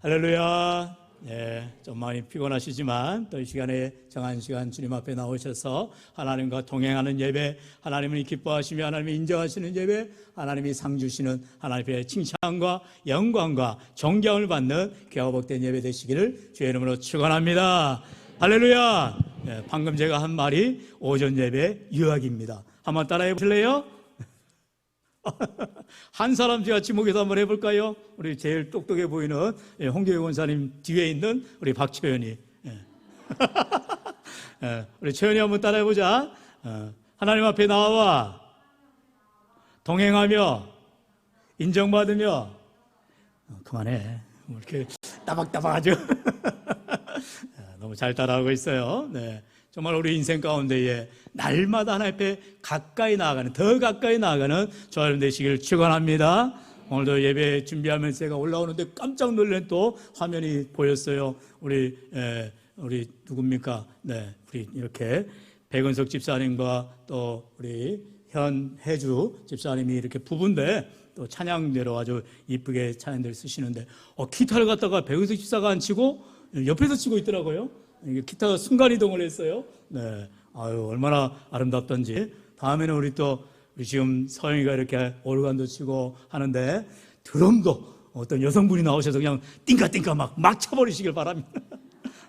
할렐루야. 좀 많이 피곤하시지만 또 이 시간에 정한 시간 주님 앞에 나오셔서 하나님과 동행하는 예배, 하나님을 기뻐하시며 하나님이 인정하시는 예배, 하나님이 상 주시는 하나님의 칭찬과 영광과 존경을 받는 귀하고 복된 예배 되시기를 주의 이름으로 축원합니다. 할렐루야. 방금 제가 한 말이 오전 예배 유학입니다. 한번 따라해 보실래요? 한 사람씩 같이 목에서 한번 해볼까요? 우리 제일 똑똑해 보이는 홍교회 원사님 뒤에 있는 우리 박채연이. 우리 채연이 한번 따라해보자. 하나님 앞에 나와 동행하며 인정받으며. 그만해. 이렇게 따박따박하죠. 너무 잘 따라하고 있어요. 네. 정말 우리 인생 가운데에 날마다 하나님 앞에 가까이 나아가는, 더 가까이 나아가는 저와 여러분 되시기를 축원합니다. 오늘도 예배 준비하면서 제가 올라오는데 깜짝 놀란 또 화면이 보였어요. 우리 누굽니까? 네, 우리 이렇게 백은석 집사님과 또 우리 현혜주 집사님이 이렇게 부부인데 또 찬양대로 아주 이쁘게 찬양대를 쓰시는데 기타를 갖다가 백은석 집사가 안 치고 옆에서 치고 있더라고요. 이게 기타가 순간이동을 했어요. 네. 아유, 얼마나 아름답던지. 다음에는 우리 지금 서영이가 이렇게 오르간도 치고 하는데 드럼도 어떤 여성분이 나오셔서 그냥 띵까띵까 막 쳐버리시길 바랍니다.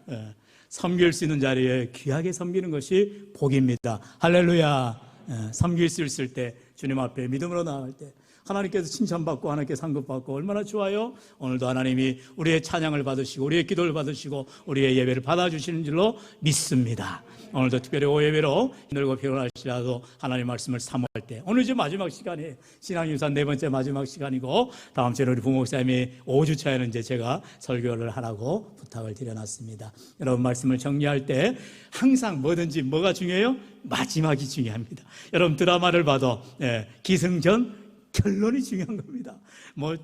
네. 섬길 수 있는 자리에 귀하게 섬기는 것이 복입니다. 할렐루야. 네. 섬길 수 있을 때, 주님 앞에 믿음으로 나아갈 때 하나님께서 칭찬받고 하나님께 상급받고 얼마나 좋아요. 오늘도 하나님이 우리의 찬양을 받으시고 우리의 기도를 받으시고 우리의 예배를 받아주시는 줄로 믿습니다. 오늘도 특별히 오예배로 힘들고 피곤하시라도 하나님 말씀을 사모할 때, 오늘 이제 마지막 시간이 신앙유산 4번째 마지막 시간이고 다음 주에 우리 부목사님이 5주차에는 이제 제가 설교를 하라고 부탁을 드려놨습니다. 여러분, 말씀을 정리할 때 항상 뭐든지 뭐가 중요해요? 마지막이 중요합니다. 여러분, 드라마를 봐도 기승전 결론이 중요한 겁니다.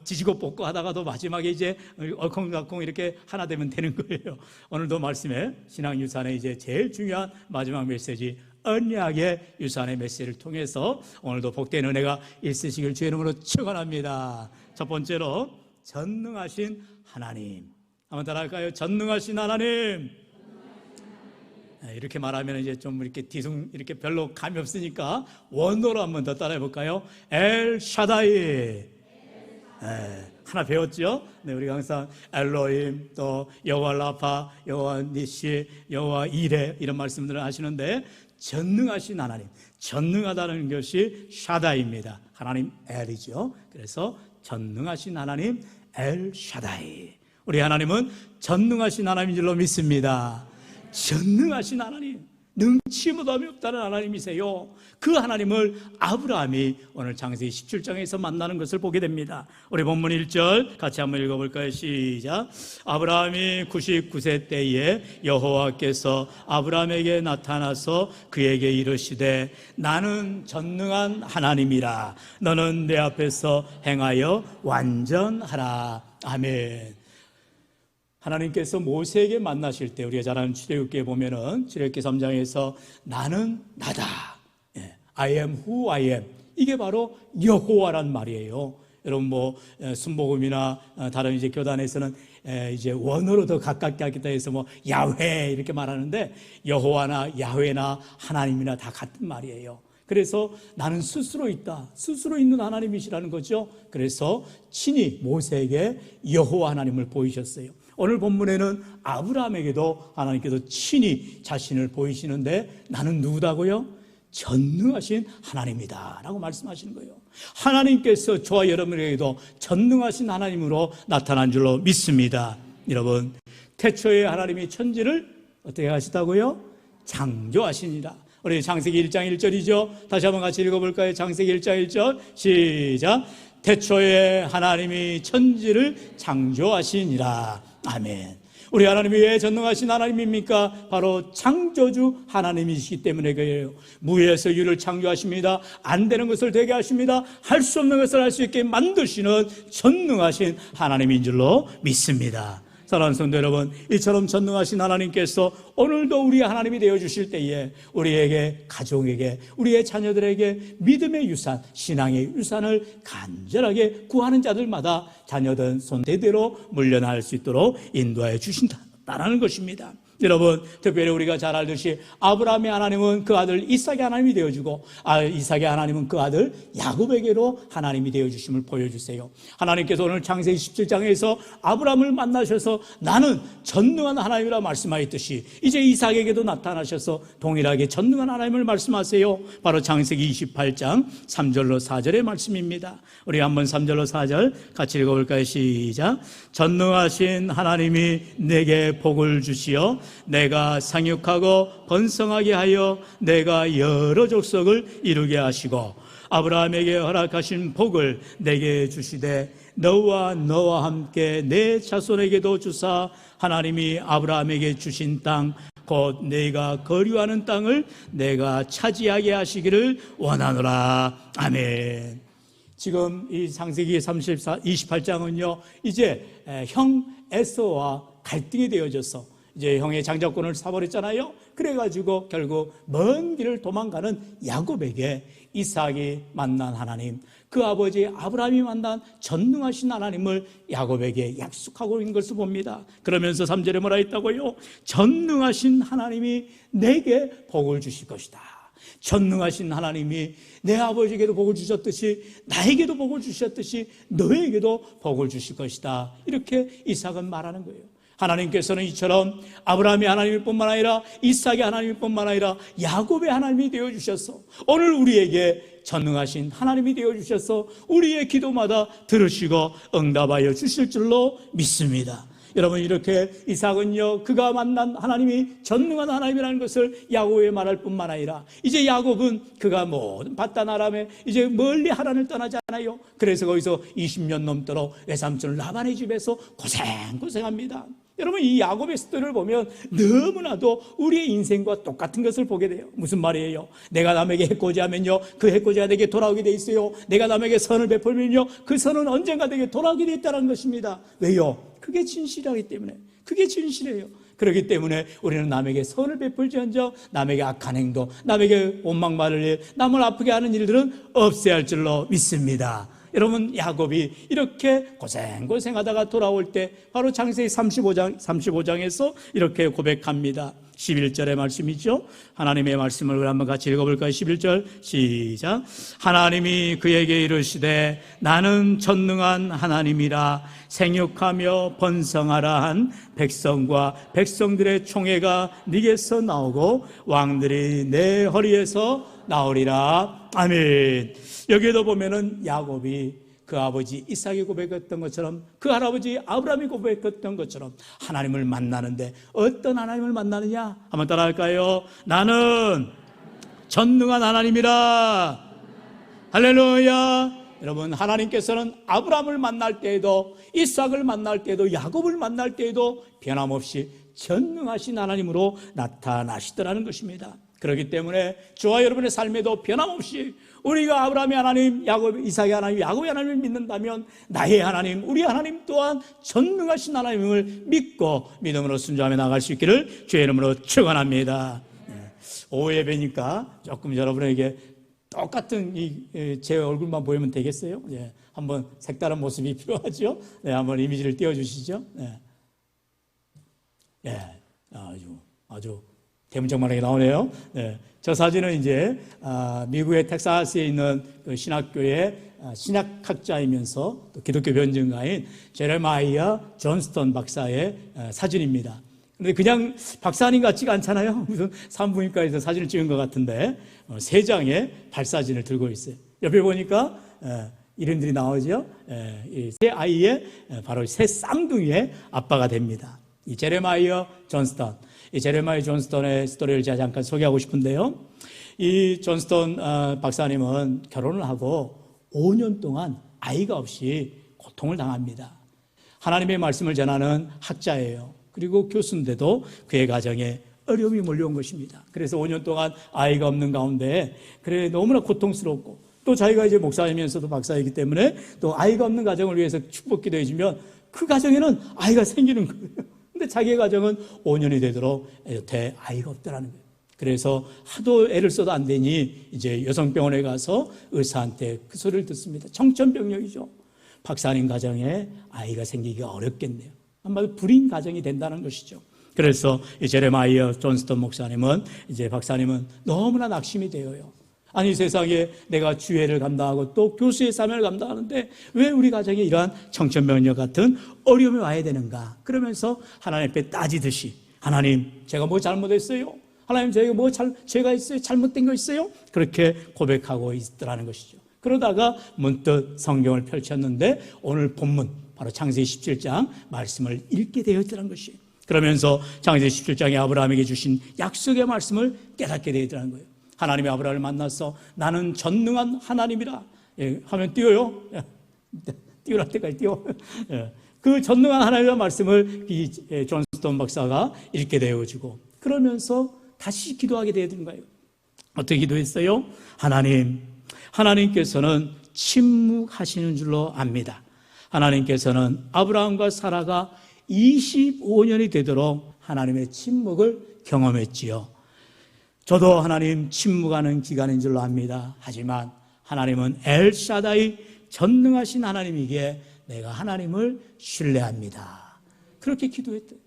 지지고 볶고 하다가도 마지막에 이제 얼콩달콩 이렇게 하나 되면 되는 거예요. 오늘도 말씀에 신앙유산의 이제 제일 중요한 마지막 메시지, 언약의 유산의 메시지를 통해서 오늘도 복된 은혜가 있으시길 주의 이름으로 축원합니다. 첫 번째로 전능하신 하나님. 한번 따라할까요? 전능하신 하나님. 이렇게 말하면 이제 좀 이렇게 이렇게 별로 감이 없으니까 원어로 한번 더 따라해 볼까요? 엘 샤다이. 하나 배웠죠? 네, 우리가 항상 엘로힘, 또 여호와 라파, 여호와 니시, 여호와 이레 이런 말씀들을 하시는데 전능하신 하나님, 전능하다는 것이 샤다이입니다. 하나님 엘이죠. 그래서 전능하신 하나님 엘 샤다이. 우리 하나님은 전능하신 하나님인 줄로 믿습니다. 전능하신 하나님, 능치 못함이 없다는 하나님이세요. 그 하나님을 아브라함이 오늘 창세기 17장에서 만나는 것을 보게 됩니다. 우리 본문 1절 같이 한번 읽어볼까요? 시작. 아브라함이 99세 때에 여호와께서 아브라함에게 나타나서 그에게 이르시되 나는 전능한 하나님이라. 너는 내 앞에서 행하여 완전하라. 아멘. 하나님께서 모세에게 만나실 때 우리가 잘 아는 출애굽기에 보면은 출애굽기 3장에서 나는 나다. I am who I am. 이게 바로 여호와란 말이에요. 여러분 순복음이나 다른 이제 교단에서는 이제 원어로 더 가깝게 하겠다 해서 야훼 이렇게 말하는데 여호와나 야훼나 하나님이나 다 같은 말이에요. 그래서 나는 스스로 있다. 스스로 있는 하나님이시라는 거죠. 그래서 친히 모세에게 여호와 하나님을 보이셨어요. 오늘 본문에는 아브라함에게도 하나님께서 친히 자신을 보이시는데 나는 누구다고요? 전능하신 하나님이다 라고 말씀하시는 거예요. 하나님께서 저와 여러분에게도 전능하신 하나님으로 나타난 줄로 믿습니다. 여러분, 태초에 하나님이 천지를 어떻게 하시다고요? 창조하시니라. 우리 창세기 1장 1절이죠. 다시 한번 같이 읽어볼까요? 창세기 1장 1절 시작. 태초에 하나님이 천지를 창조하시니라. 아멘. 우리 하나님이 왜 전능하신 하나님입니까? 바로 창조주 하나님이시기 때문에 그래요. 무에서 유를 창조하십니다. 안 되는 것을 되게 하십니다. 할 수 없는 것을 할 수 있게 만드시는 전능하신 하나님인 줄로 믿습니다. 사랑하는 성도 여러분, 이처럼 전능하신 하나님께서 오늘도 우리 하나님이 되어주실 때에 우리에게, 가족에게, 우리의 자녀들에게 믿음의 유산, 신앙의 유산을 간절하게 구하는 자들마다 자녀든 손대대로 물려날 수 있도록 인도하여 주신다라는 것입니다. 여러분, 특별히 우리가 잘 알듯이 아브라함의 하나님은 그 아들 이삭의 하나님이 되어주고, 이삭의 하나님은 그 아들 야곱에게로 하나님이 되어주심을 보여주세요. 하나님께서 오늘 창세기 17장에서 아브라함을 만나셔서 나는 전능한 하나님이라 말씀하였듯이 이제 이삭에게도 나타나셔서 동일하게 전능한 하나님을 말씀하세요. 바로 창세기 28장 3절로 4절의 말씀입니다. 우리 한번 3절로 4절 같이 읽어볼까요? 시작. 전능하신 하나님이 내게 복을 주시어 내가 상육하고 번성하게 하여 내가 여러 족속을 이루게 하시고 아브라함에게 허락하신 복을 내게 주시되 너와 함께 내 자손에게도 주사 하나님이 아브라함에게 주신 땅 곧 내가 거류하는 땅을 내가 차지하게 하시기를 원하노라. 아멘. 지금 이 창세기 28장은요 이제 형 에서와 갈등이 되어져서 이제 형의 장자권을 사버렸잖아요. 그래가지고 결국 먼 길을 도망가는 야곱에게 이삭이 만난 하나님, 그 아버지 아브라함이 만난 전능하신 하나님을 야곱에게 약속하고 있는 것을 봅니다. 그러면서 3절에 뭐라 했다고요? 전능하신 하나님이 내게 복을 주실 것이다. 전능하신 하나님이 내 아버지에게도 복을 주셨듯이 나에게도 복을 주셨듯이 너에게도 복을 주실 것이다. 이렇게 이삭은 말하는 거예요. 하나님께서는 이처럼 아브라함의 하나님일 뿐만 아니라 이삭의 하나님일 뿐만 아니라 야곱의 하나님이 되어주셔서 오늘 우리에게 전능하신 하나님이 되어주셔서 우리의 기도마다 들으시고 응답하여 주실 줄로 믿습니다. 여러분, 이렇게 이삭은요 그가 만난 하나님이 전능한 하나님이라는 것을 야곱에 말할 뿐만 아니라 이제 야곱은 그가 모든 밧단 아람에 이제 멀리 하란을 떠나잖아요. 그래서 거기서 20년 넘도록 외삼촌 라반의 집에서 고생합니다. 여러분, 이 야곱의 스토리를 보면 너무나도 우리의 인생과 똑같은 것을 보게 돼요. 무슨 말이에요? 내가 남에게 해코지하면요 그 해코지가 내게 돌아오게 돼 있어요. 내가 남에게 선을 베풀면요 그 선은 언젠가 내게 돌아오게 돼 있다는 것입니다. 왜요? 그게 진실이기 때문에. 그게 진실이에요. 그렇기 때문에 우리는 남에게 선을 베풀지언정 남에게 악한 행동, 남에게 원망말을 일, 남을 아프게 하는 일들은 없애야 할 줄로 믿습니다. 여러분, 야곱이 이렇게 고생하다가 돌아올 때 바로 창세기 35장에서 이렇게 고백합니다. 11절의 말씀이죠. 하나님의 말씀을 우리 한번 같이 읽어볼까요? 11절 시작. 하나님이 그에게 이르시되 나는 전능한 하나님이라 생육하며 번성하라 한 백성과 백성들의 총회가 네게서 나오고 왕들이 내 허리에서 나오리라. 아멘. 여기에도 보면은 야곱이 그 아버지 이삭이 고백했던 것처럼 그 할아버지 아브라함이 고백했던 것처럼 하나님을 만나는데 어떤 하나님을 만나느냐? 한번 따라할까요? 나는 전능한 하나님이라. 할렐루야. 여러분, 하나님께서는 아브라함을 만날 때에도 이삭을 만날 때에도 야곱을 만날 때에도 변함없이 전능하신 하나님으로 나타나시더라는 것입니다. 그렇기 때문에 저와 여러분의 삶에도 변함없이 우리가 아브라함의 하나님, 이삭의 하나님, 야곱의 하나님을 믿는다면 나의 하나님, 우리 하나님 또한 전능하신 하나님을 믿고 믿음으로 순종하며 나갈 수 있기를 주의 이름으로 축원합니다. 오후 예배니까 조금 여러분에게 똑같은 제 얼굴만 보이면 되겠어요? 예, 한번 색다른 모습이 필요하죠? 네, 한번 이미지를 띄워주시죠? 네. 예, 아주 대문짝만하게 나오네요. 네. 저 사진은 이제 미국의 텍사스에 있는 그 신학교의 신학학자이면서 또 기독교 변증가인 제레마이아 존스턴 박사의 사진입니다. 그런데 그냥 박사님 같지가 않잖아요. 무슨 산부인과에서 사진을 찍은 것 같은데 세 장의 발사진을 들고 있어요. 옆에 보니까 이름들이 나오죠. 이 세 아이의 바로 세 쌍둥이의 아빠가 됩니다. 이 제레마이아 존스턴. 이 제레마이아 존스턴의 스토리를 제가 잠깐 소개하고 싶은데요. 이 존스턴 박사님은 결혼을 하고 5년 동안 아이가 없이 고통을 당합니다. 하나님의 말씀을 전하는 학자예요. 그리고 교수인데도 그의 가정에 어려움이 몰려온 것입니다. 그래서 5년 동안 아이가 없는 가운데 그래 너무나 고통스럽고 또 자기가 이제 목사이면서도 박사이기 때문에 또 아이가 없는 가정을 위해서 축복 기도해 주면 그 가정에는 아이가 생기는 거예요. 근데 자기 가정은 5년이 되도록 여태 아이가 없더라는 거예요. 그래서 하도 애를 써도 안 되니 이제 여성병원에 가서 의사한테 그 소리를 듣습니다. 청천벽력이죠. 박사님 가정에 아이가 생기기가 어렵겠네요. 한마디로 불임 가정이 된다는 것이죠. 그래서 제레마이어 존스턴 목사님은 이제 박사님은 너무나 낙심이 되어요. 아니 세상에 내가 주회를 감당하고 또 교수의 사명을 감당하는데 왜 우리 가정에 이러한 청천벽력 같은 어려움이 와야 되는가. 그러면서 하나님 앞에 따지듯이 하나님 제가 뭐 잘못했어요? 하나님 제가 뭐 죄가 있어요? 잘못된 거 있어요? 그렇게 고백하고 있더라는 것이죠. 그러다가 문득 성경을 펼쳤는데 오늘 본문 바로 창세기 17장 말씀을 읽게 되었더라는 것이에요. 그러면서 창세기 17장에 아브라함에게 주신 약속의 말씀을 깨닫게 되었더라는 거예요. 하나님이 아브라함을 만나서 나는 전능한 하나님이라. 예, 하면 띄워요. 띄우랄 때까지 띄워. 예, 그 전능한 하나님의 말씀을 이 존스턴 박사가 읽게 되어지고 그러면서 다시 기도하게 되는 거예요. 어떻게 기도했어요? 하나님께서는 침묵하시는 줄로 압니다. 하나님께서는 아브라함과 사라가 25년이 되도록 하나님의 침묵을 경험했지요. 저도 하나님 침묵하는 기간인 줄로 압니다. 하지만 하나님은 엘샤다이 전능하신 하나님이기에 내가 하나님을 신뢰합니다. 그렇게 기도했대요.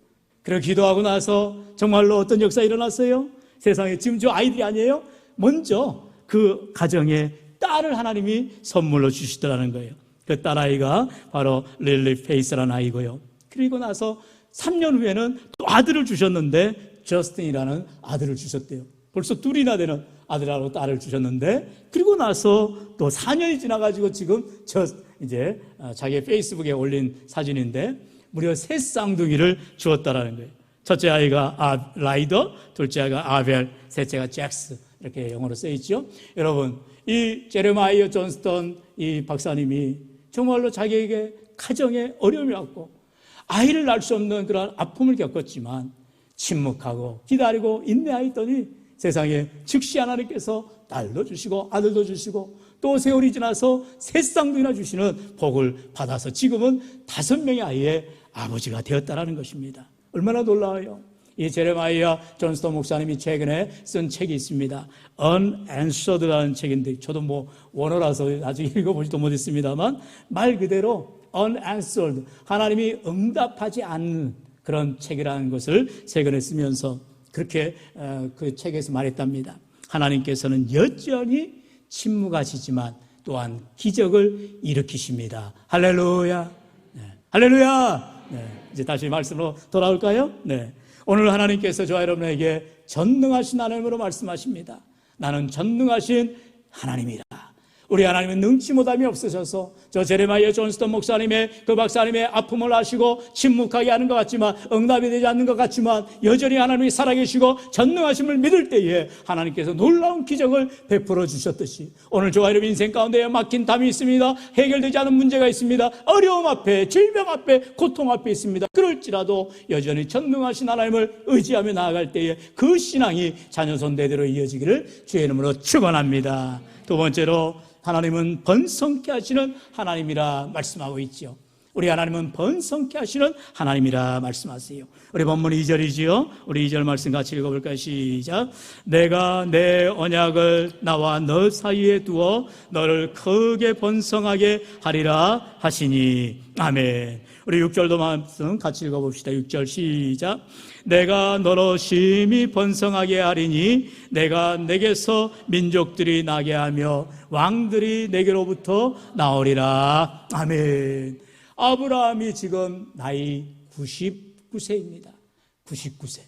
그렇게 기도하고 나서 정말로 어떤 역사가 일어났어요? 세상에 지금 저 아이들이 아니에요? 먼저 그 가정에 딸을 하나님이 선물로 주시더라는 거예요. 그 딸아이가 바로 릴리 페이스라는 아이고요. 그리고 나서 3년 후에는 또 아들을 주셨는데 저스틴이라는 아들을 주셨대요. 벌써 둘이나 되는 아들하고 딸을 주셨는데 그리고 나서 또 4년이 지나가지고 지금 이제 자기 페이스북에 올린 사진인데 무려 3쌍둥이를 주었다라는 거예요. 첫째 아이가 라이더, 둘째 아이가 아벨, 셋째가 잭스 이렇게 영어로 써 있죠. 여러분 이 제레마이어 존스턴 이 박사님이 정말로 자기에게 가정에 어려움이 왔고 아이를 낳을 수 없는 그런 아픔을 겪었지만 침묵하고 기다리고 인내하였더니 세상에 즉시 하나님께서 딸도 주시고 아들도 주시고 또 세월이 지나서 3쌍둥이나 주시는 복을 받아서 지금은 5명의 아이의 아버지가 되었다는 것입니다. 얼마나 놀라워요. 이 제레마이어 존스턴 목사님이 최근에 쓴 책이 있습니다. Unanswered라는 책인데 저도 뭐 원어라서 아직 읽어보지도 못했습니다만 말 그대로 Unanswered, 하나님이 응답하지 않는 그런 책이라는 것을 최근에 쓰면서 그렇게 그 책에서 말했답니다. 하나님께서는 여전히 침묵하시지만 또한 기적을 일으키십니다. 할렐루야. 네. 할렐루야. 네. 이제 다시 말씀으로 돌아올까요? 네. 오늘 하나님께서 저와 여러분에게 전능하신 하나님으로 말씀하십니다. 나는 전능하신 하나님이라. 우리 하나님은 능치 못함이 없으셔서 저 제레마이어 존스턴 목사님의 그 박사님의 아픔을 아시고 침묵하게 하는 것 같지만 응답이 되지 않는 것 같지만 여전히 하나님이 살아계시고 전능하심을 믿을 때에 하나님께서 놀라운 기적을 베풀어 주셨듯이 오늘 저와 여러분 인생 가운데 막힌 담이 있습니다. 해결되지 않은 문제가 있습니다. 어려움 앞에 질병 앞에 고통 앞에 있습니다. 그럴지라도 여전히 전능하신 하나님을 의지하며 나아갈 때에 그 신앙이 자녀손 대대로 이어지기를 주의 이름으로 축원합니다. 두 번째로 하나님은 번성케 하시는 하나님이라 말씀하고 있죠. 우리 하나님은 번성케 하시는 하나님이라 말씀하세요. 우리 본문 2절이지요. 우리 2절 말씀 같이 읽어볼까요? 시작. 내가 내 언약을 나와 너 사이에 두어 너를 크게 번성하게 하리라 하시니. 아멘. 우리 6절도 말씀 같이 읽어봅시다. 6절 시작. 내가 너로 심히 번성하게 하리니 내가 내게서 민족들이 나게 하며 왕들이 내게로부터 나오리라. 아멘. 아브라함이 지금 나이 99세입니다. 99세.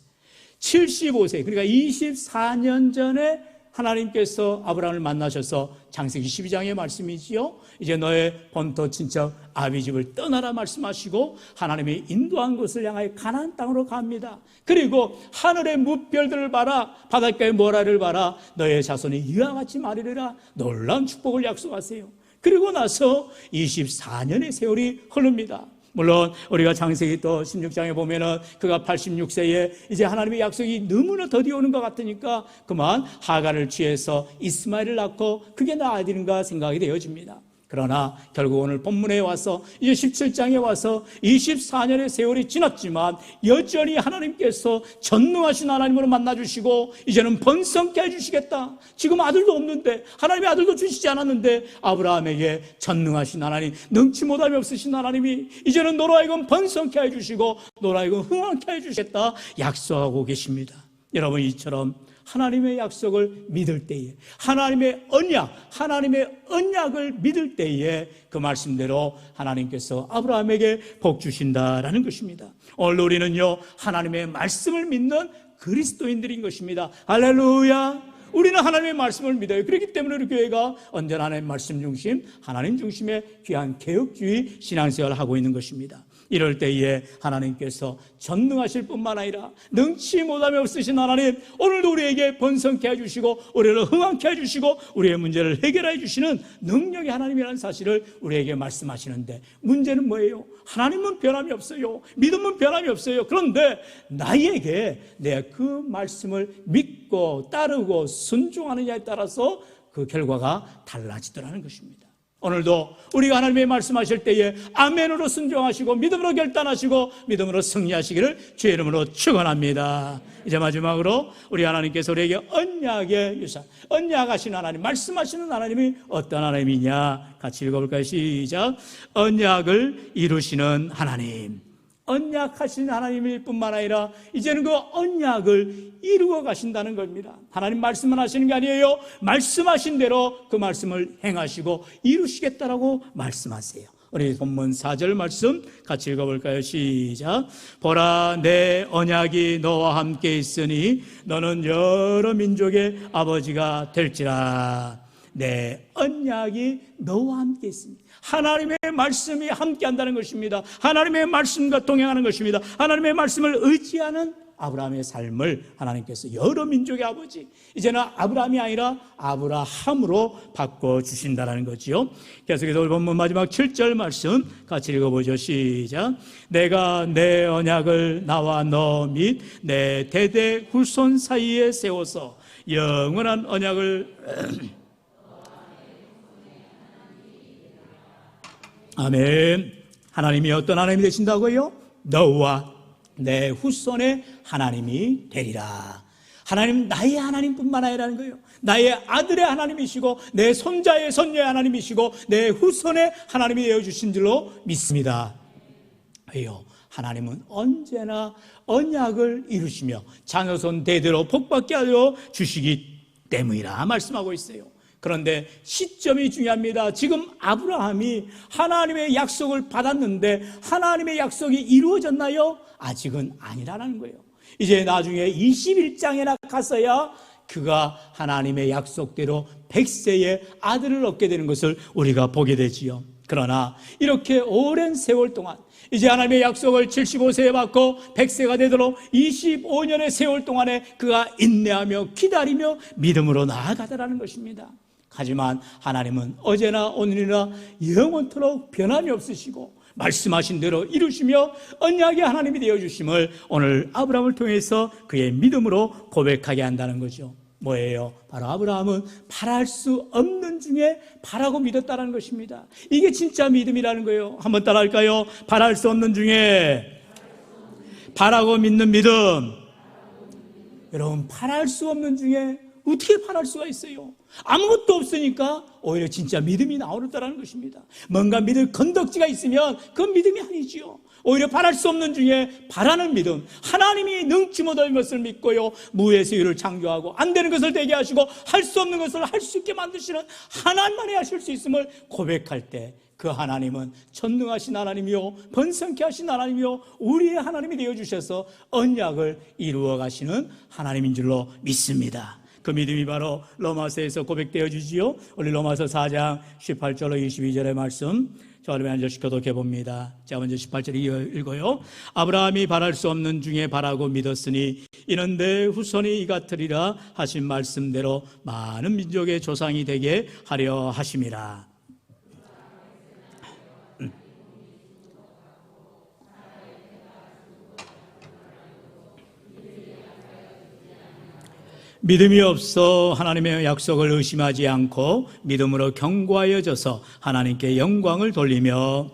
75세. 그러니까 24년 전에 하나님께서 아브라함을 만나셔서 창세기 12장의 말씀이지요. 이제 너의 본토 친척 아비집을 떠나라 말씀하시고 하나님의 인도한 곳을 향하여 가나안 땅으로 갑니다. 그리고 하늘의 무별들을 봐라, 바닷가의 모라를 봐라, 너의 자손이 이와 같이 말이라 놀라운 축복을 약속하세요. 그리고 나서 24년의 세월이 흐릅니다. 물론 우리가 창세기 또 16장에 보면은 그가 86세에 이제 하나님의 약속이 너무나 더디 오는 것 같으니까 그만 하갈을 취해서 이스마엘을 낳고 그게 나 아들인가 생각이 되어집니다. 그러나 결국 오늘 본문에 와서 이제 17장에 와서 24년의 세월이 지났지만 여전히 하나님께서 전능하신 하나님으로 만나주시고 이제는 번성케 해주시겠다. 지금 아들도 없는데, 하나님의 아들도 주시지 않았는데 아브라함에게 전능하신 하나님, 능치 못함이 없으신 하나님이 이제는 너로 하여금 번성케 해주시고 너로 하여금 흥왕케 해주시겠다 약속하고 계십니다. 여러분, 이처럼 하나님의 약속을 믿을 때에, 하나님의 언약을 믿을 때에 그 말씀대로 하나님께서 아브라함에게 복 주신다라는 것입니다. 오늘 우리는요, 하나님의 말씀을 믿는 그리스도인들인 것입니다. 할렐루야! 우리는 하나님의 말씀을 믿어요. 그렇기 때문에 우리 교회가 언제나 하나님의 말씀 중심, 하나님 중심의 귀한 개혁주의 신앙생활을 하고 있는 것입니다. 이럴 때에 하나님께서 전능하실 뿐만 아니라 능치 못함이 없으신 하나님, 오늘도 우리에게 번성케 해주시고 우리를 흥왕케 해주시고 우리의 문제를 해결해 주시는 능력의 하나님이라는 사실을 우리에게 말씀하시는데, 문제는 뭐예요? 하나님은 변함이 없어요. 믿음은 변함이 없어요. 그런데 나에게 내가 그 말씀을 믿고 따르고 순종하느냐에 따라서 그 결과가 달라지더라는 것입니다. 오늘도 우리가 하나님의 말씀하실 때에 아멘으로 순종하시고 믿음으로 결단하시고 믿음으로 승리하시기를 주의 이름으로 축원합니다. 이제 마지막으로 우리 하나님께서 우리에게 언약의 유산, 언약하신 하나님, 말씀하시는 하나님이 어떤 하나님이냐 같이 읽어볼까요? 시작. 언약을 이루시는 하나님. 언약하신 하나님일 뿐만 아니라 이제는 그 언약을 이루어 가신다는 겁니다. 하나님 말씀만 하시는 게 아니에요. 말씀하신 대로 그 말씀을 행하시고 이루시겠다라고 말씀하세요. 우리 본문 4절 말씀 같이 읽어볼까요? 시작. 보라, 내 언약이 너와 함께 있으니 너는 여러 민족의 아버지가 될지라. 내 언약이 너와 함께 있습니다. 하나님의 말씀이 함께 한다는 것입니다. 하나님의 말씀과 동행하는 것입니다. 하나님의 말씀을 의지하는 아브라함의 삶을 하나님께서 여러 민족의 아버지, 이제는 아브라함이 아니라 아브라함으로 바꿔주신다는 거지요. 계속해서 오늘 본문 마지막 7절 말씀 같이 읽어보죠. 시작. 내가 내 언약을 나와 너 및 내 대대 후손 사이에 세워서 영원한 언약을 아멘. 하나님이 어떤 하나님이 되신다고요? 너와 내 후손의 하나님이 되리라. 하나님, 나의 하나님뿐만 아니라는 거예요. 나의 아들의 하나님이시고 내 손자의 손녀의 하나님이시고 내 후손의 하나님이 되어주신 줄로 믿습니다. 왜요? 하나님은 언제나 언약을 이루시며 자녀손 대대로 복받게 하여 주시기 때문이라 말씀하고 있어요. 그런데 시점이 중요합니다. 지금 아브라함이 하나님의 약속을 받았는데 하나님의 약속이 이루어졌나요? 아직은 아니라는 거예요. 이제 나중에 21장에나 갔어야 그가 하나님의 약속대로 100세의 아들을 얻게 되는 것을 우리가 보게 되지요. 그러나 이렇게 오랜 세월 동안 이제 하나님의 약속을 75세에 받고 100세가 되도록 25년의 세월 동안에 그가 인내하며 기다리며 믿음으로 나아가더라는 것입니다. 하지만 하나님은 어제나 오늘이나 영원토록 변함이 없으시고 말씀하신 대로 이루시며 언약의 하나님이 되어주심을 오늘 아브라함을 통해서 그의 믿음으로 고백하게 한다는 거죠. 뭐예요? 바로 아브라함은 바랄 수 없는 중에 바라고 믿었다는 것입니다. 이게 진짜 믿음이라는 거예요. 한번 따라할까요? 바랄 수 없는 중에 바라고 믿는 믿음. 여러분, 바랄 수 없는 중에 어떻게 바랄 수가 있어요? 아무것도 없으니까 오히려 진짜 믿음이 나오는다는 것입니다. 뭔가 믿을 건덕지가 있으면 그건 믿음이 아니지요. 오히려 바랄 수 없는 중에 바라는 믿음, 하나님이 능치 못할 것을 믿고요, 무의 세율을 창조하고 안 되는 것을 되게 하시고 할 수 없는 것을 할 수 있게 만드시는 하나님만이 하실 수 있음을 고백할 때 그 하나님은 전능하신 하나님이요 번성케 하신 하나님이요 우리의 하나님이 되어주셔서 언약을 이루어 가시는 하나님인 줄로 믿습니다. 그 믿음이 바로 로마서에서 고백되어 주지요. 우리 로마서 4장 18절로 22절의 말씀 저를 한 절씩 교독해 봅니다. 자, 먼저 18절 읽어요. 아브라함이 바랄 수 없는 중에 바라고 믿었으니 이는 내 후손이 이 같으리라 하신 말씀대로 많은 민족의 조상이 되게 하려 하심이라. 믿음이 없어 하나님의 약속을 의심하지 않고 믿음으로 견고하여져서 하나님께 영광을 돌리며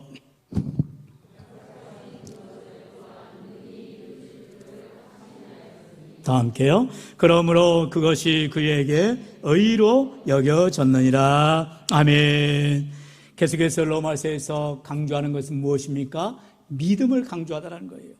다 함께요. 그러므로 그것이 그에게 의로 여겨졌느니라. 아멘. 계속해서 로마서에서 강조하는 것은 무엇입니까? 믿음을 강조하다는 거예요.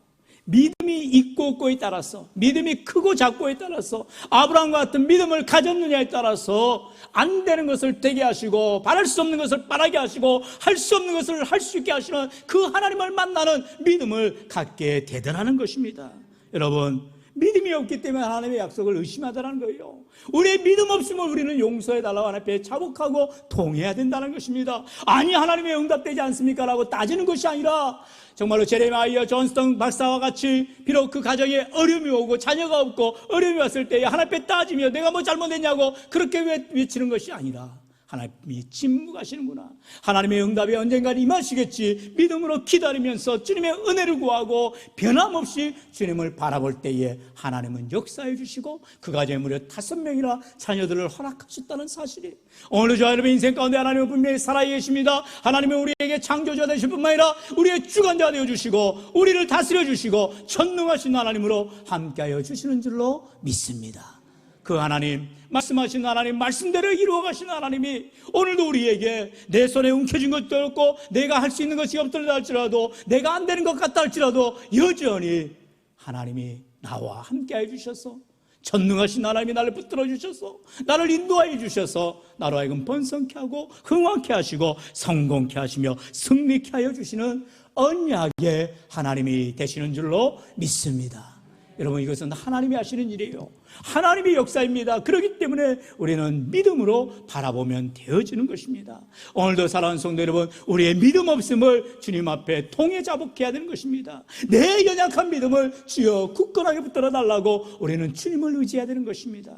믿음이 있고 없고에 따라서, 믿음이 크고 작고에 따라서, 아브라함과 같은 믿음을 가졌느냐에 따라서 안 되는 것을 되게 하시고, 바랄 수 없는 것을 바라게 하시고, 할 수 없는 것을 할 수 있게 하시는 그 하나님을 만나는 믿음을 갖게 되더라는 것입니다. 여러분, 믿음이 없기 때문에 하나님의 약속을 의심하다는 거예요. 우리의 믿음 없음을 우리는 용서해달라고 하나님 앞에 자복하고 통해야 된다는 것입니다. 아니, 하나님의 응답되지 않습니까? 라고 따지는 것이 아니라 정말로 제레마이어 존스턴 박사와 같이 비록 그 가정에 어려움이 오고 자녀가 없고 어려움이 왔을 때에 하나님 앞에 따지며 내가 뭐 잘못했냐고 그렇게 외치는 것이 아니라 하나님이 침묵하시는구나, 하나님의 응답이 언젠가 임하시겠지 믿음으로 기다리면서 주님의 은혜를 구하고 변함없이 주님을 바라볼 때에 하나님은 역사해 주시고 그 가정에 무려 5명이나 자녀들을 허락하셨다는 사실이, 오늘 저와 여러분의 인생 가운데 하나님은 분명히 살아계십니다. 하나님은 우리에게 창조자 되실 뿐만 아니라 우리의 주관자 되어주시고 우리를 다스려 주시고 전능하신 하나님으로 함께하여 주시는 줄로 믿습니다. 그 하나님, 말씀하신 하나님, 말씀대로 이루어가신 하나님이 오늘도 우리에게 내 손에 움켜진 것도 없고 내가 할 수 있는 것이 없더라 할지라도, 내가 안 되는 것 같다 할지라도 여전히 하나님이 나와 함께 해주셔서, 전능하신 하나님이 나를 붙들어 주셔서 나를 인도하여 주셔서 나로 하여금 번성케 하고 흥왕케 하시고 성공케 하시며 승리케 하여 주시는 언약의 하나님이 되시는 줄로 믿습니다. 여러분, 이것은 하나님이 하시는 일이에요. 하나님의 역사입니다. 그렇기 때문에 우리는 믿음으로 바라보면 되어지는 것입니다. 오늘도 사랑하는 성도 여러분, 우리의 믿음 없음을 주님 앞에 통해 자복해야 되는 것입니다. 내 연약한 믿음을 주여 굳건하게 붙들어 달라고 우리는 주님을 의지해야 되는 것입니다.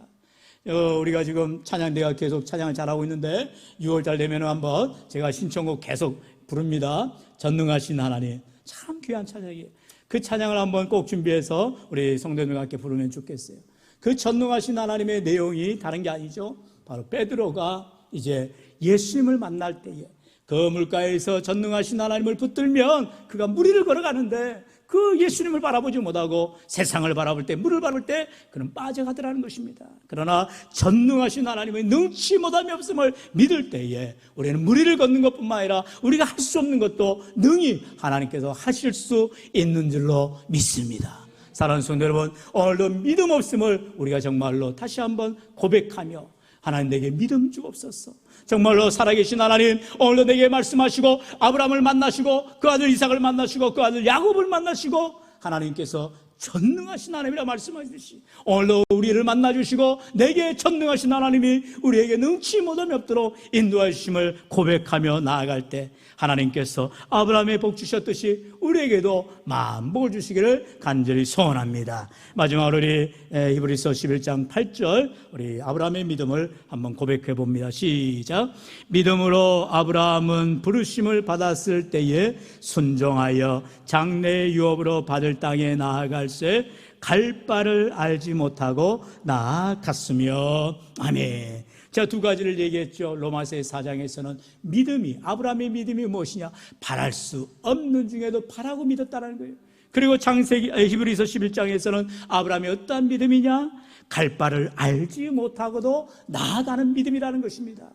우리가 지금 찬양대가 계속 찬양을 잘하고 있는데 6월달 되면 한번 제가 신청곡 계속 부릅니다. 전능하신 하나님, 참 귀한 찬양이에요. 그 찬양을 한번 꼭 준비해서 우리 성도님과 함께 부르면 좋겠어요. 그 전능하신 하나님의 내용이 다른 게 아니죠. 바로 베드로가 이제 예수님을 만날 때에 그 물가에서 전능하신 하나님을 붙들면 그가 무리를 걸어가는데 그 예수님을 바라보지 못하고 세상을 바라볼 때, 물을 바라볼 때 그는 빠져가더라는 것입니다. 그러나 전능하신 하나님의 능치 못함이 없음을 믿을 때에 우리는 무리를 걷는 것뿐만 아니라 우리가 할 수 없는 것도 능히 하나님께서 하실 수 있는 줄로 믿습니다. 사랑하는 성도 여러분, 오늘도 믿음 없음을 우리가 정말로 다시 한번 고백하며 하나님, 내게 믿음 주옵소서. 정말로 살아계신 하나님, 오늘도 내게 말씀하시고 아브라함을 만나시고 그 아들 이삭을 만나시고 그 아들 야곱을 만나시고 하나님께서 전능하신 하나님이라 말씀하시듯이 오늘도 우리를 만나주시고 내게 전능하신 하나님이 우리에게 능치 못함이 없도록 인도해 주심을 고백하며 나아갈 때 하나님께서 아브라함의 복 주셨듯이 우리에게도 만복을 주시기를 간절히 소원합니다. 마지막으로 우리 히브리서 11장 8절 우리 아브라함의 믿음을 한번 고백해 봅니다. 시작. 믿음으로 아브라함은 부르심을 받았을 때에 순종하여 장래 유업으로 받을 땅에 나아갈새 갈 바를 알지 못하고 나아갔으며. 아멘. 제가 두 가지를 얘기했죠. 로마서 4장에서는 믿음이, 아브라함의 믿음이 무엇이냐? 바랄 수 없는 중에도 바라고 믿었다는 거예요. 그리고 히브리서 11장에서는 아브라함이 어떠한 믿음이냐? 갈 바를 알지 못하고도 나아가는 믿음이라는 것입니다.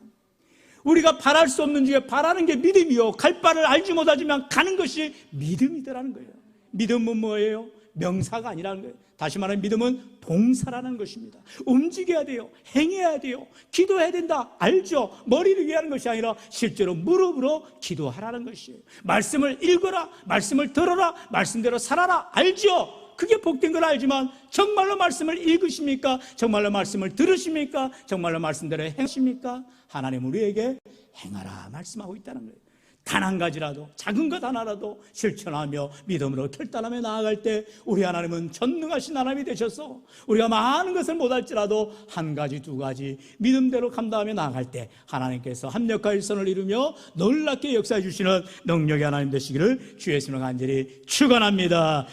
우리가 바랄 수 없는 중에 바라는 게 믿음이요, 갈 바를 알지 못하지만 가는 것이 믿음이더라는 거예요. 믿음은 뭐예요? 명사가 아니라는 거예요. 다시 말하면 믿음은 동사라는 것입니다. 움직여야 돼요. 행해야 돼요. 기도해야 된다. 알죠? 머리를 위하는 것이 아니라 실제로 무릎으로 기도하라는 것이에요. 말씀을 읽어라. 말씀을 들어라. 말씀대로 살아라. 알죠? 그게 복된 걸 알지만 정말로 말씀을 읽으십니까? 정말로 말씀을 들으십니까? 정말로 말씀대로 행하십니까? 하나님 우리에게 행하라 말씀하고 있다는 거예요. 단 한 가지라도, 작은 것 하나라도 실천하며 믿음으로 결단하며 나아갈 때 우리 하나님은 전능하신 하나님이 되셔서 우리가 많은 것을 못할지라도 한 가지, 두 가지 믿음대로 감당하며 나아갈 때 하나님께서 합력과 일선을 이루며 놀랍게 역사해 주시는 능력의 하나님 되시기를 주의 이름으로 간절히 축원합니다.